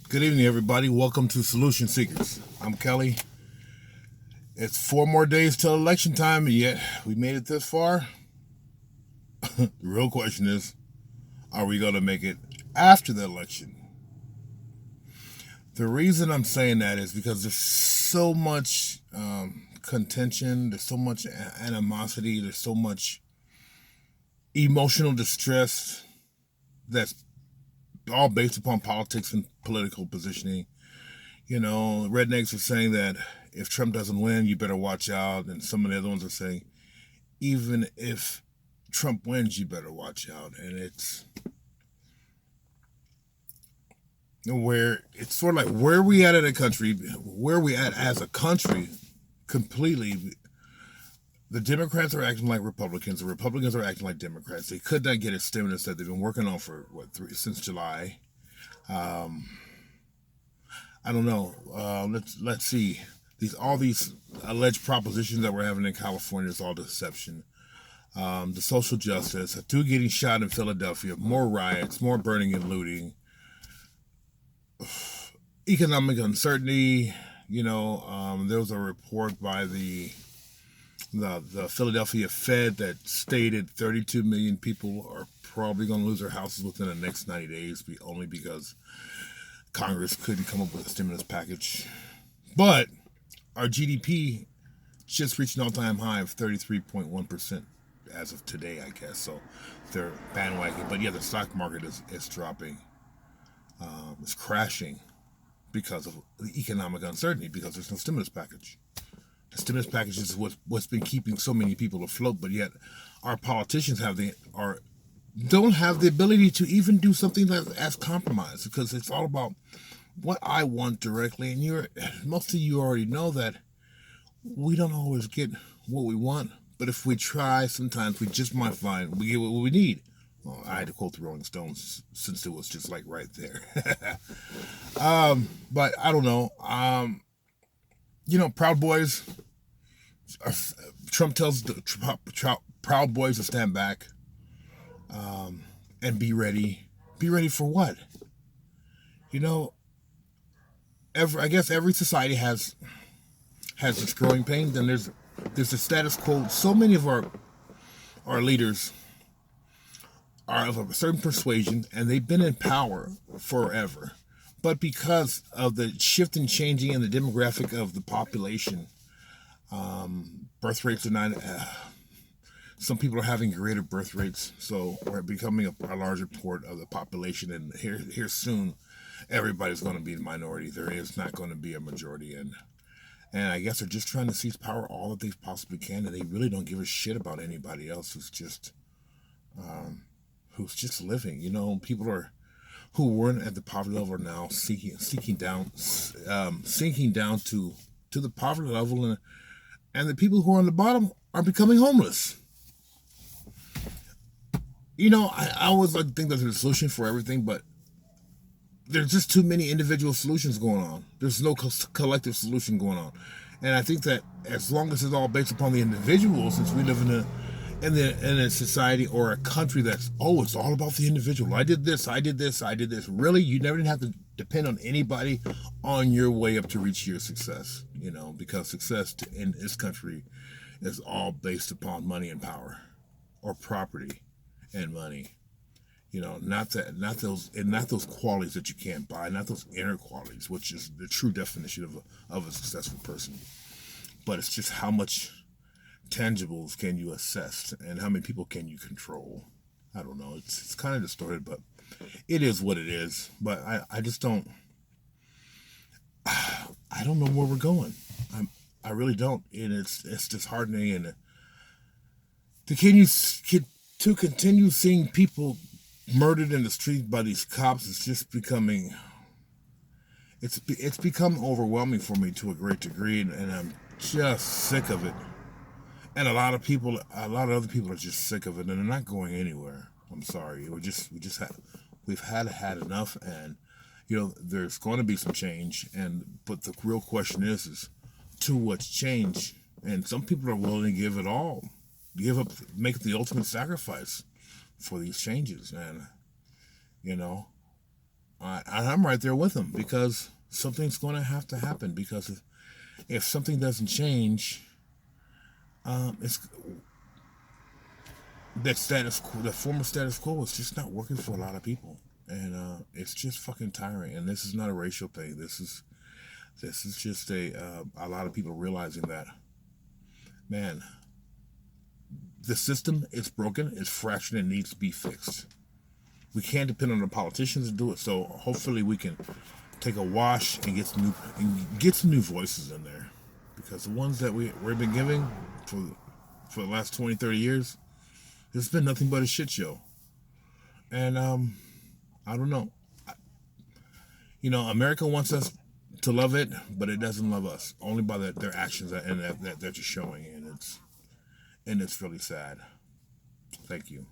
Good evening, everybody. Welcome to Solution Seekers. I'm Kelly. It's 4 more days till election time, and yet we made it this far. The real question is, are we going to make it after the election? The reason I'm saying that is because there's so much contention, there's so much animosity, there's so much emotional distress that's all based upon politics and political positioning. You know, rednecks are saying that if Trump doesn't win, you better watch out. And some of the other ones are saying, even if Trump wins, you better watch out. And it's sort of like where we at in a country, where we at as a country completely. The Democrats are acting like Republicans. The Republicans are acting like Democrats. They could not get a stimulus that they've been working on for since July. I don't know. Let's see. All these alleged propositions that we're having in California is all deception. The social justice, 2 getting shot in Philadelphia, more riots, more burning and looting, economic uncertainty. There was a report by the Philadelphia Fed that stated 32 million people are probably going to lose their houses within the next 90 days, only because Congress couldn't come up with a stimulus package. But our GDP just reached an all-time high of 33.1% as of today, I guess. So they're bandwagon. But yeah, the stock market is dropping. It's crashing because of the economic uncertainty, because there's no stimulus package. The stimulus package is what's been keeping so many people afloat, but yet our politicians don't have the ability to even do something as compromise, because it's all about what I want directly, and most of you already know that we don't always get what we want, but if we try, sometimes we just might find we get what we need. Well, I had to quote the Rolling Stones since it was just like right there. But I don't know. Proud Boys. Trump tells the Proud Boys to stand back and be ready. Be ready for what? I guess every society has its growing pains, and there's a status quo. So many of our leaders are of a certain persuasion, and they've been in power forever. But because of the shift and changing in the demographic of the population, birth rates are not. Some people are having greater birth rates, so we're becoming a larger part of the population. And here soon, everybody's going to be the minority. There is not going to be a majority, and I guess they're just trying to seize power all that they possibly can, and they really don't give a shit about anybody else who's just living. People who weren't at the poverty level are now sinking down to the poverty level, and the people who are on the bottom are becoming homeless. I always like to think that there's a solution for everything, but there's just too many individual solutions going on. There's no collective solution going on. And I think that as long as it's all based upon the individual, since we live in a society or a country that's, it's all about the individual. I did this. Really? You never have to depend on anybody on your way up to reach your success, because success in this country is all based upon money and power, or property and money. Not those qualities that you can't buy, not those inner qualities, which is the true definition of a successful person. But it's just how much tangibles can you assess, and how many people can you control. I don't know. It's kind of distorted, but it is what it is. But I just don't. I don't know where we're going. I really don't, and it's disheartening, and to continue seeing people murdered in the street by these cops is just becoming. It's become overwhelming for me to a great degree, and I'm just sick of it. And a lot of other people are just sick of it, and they're not going anywhere. I'm sorry. We've had enough, and there's going to be some change, but the real question is to what's change? And some people are willing to give it all, make the ultimate sacrifice for these changes, man. I'm right there with them because something's going to have to happen. Because if something doesn't change, it's that status quo, the former status quo, is just not working for a lot of people, and it's just fucking tiring. And this is not a racial thing. This is just a lot of people realizing that, man, the system is broken, it's fractured, and needs to be fixed. We can't depend on the politicians to do it. So hopefully we can take a wash and get some new voices in there, because the ones that we've been giving for the last 20, 30 years, it's been nothing but a shit show. And I don't know. America wants us to love it, but it doesn't love us only by their actions and that they're just showing, and it's really sad. Thank you.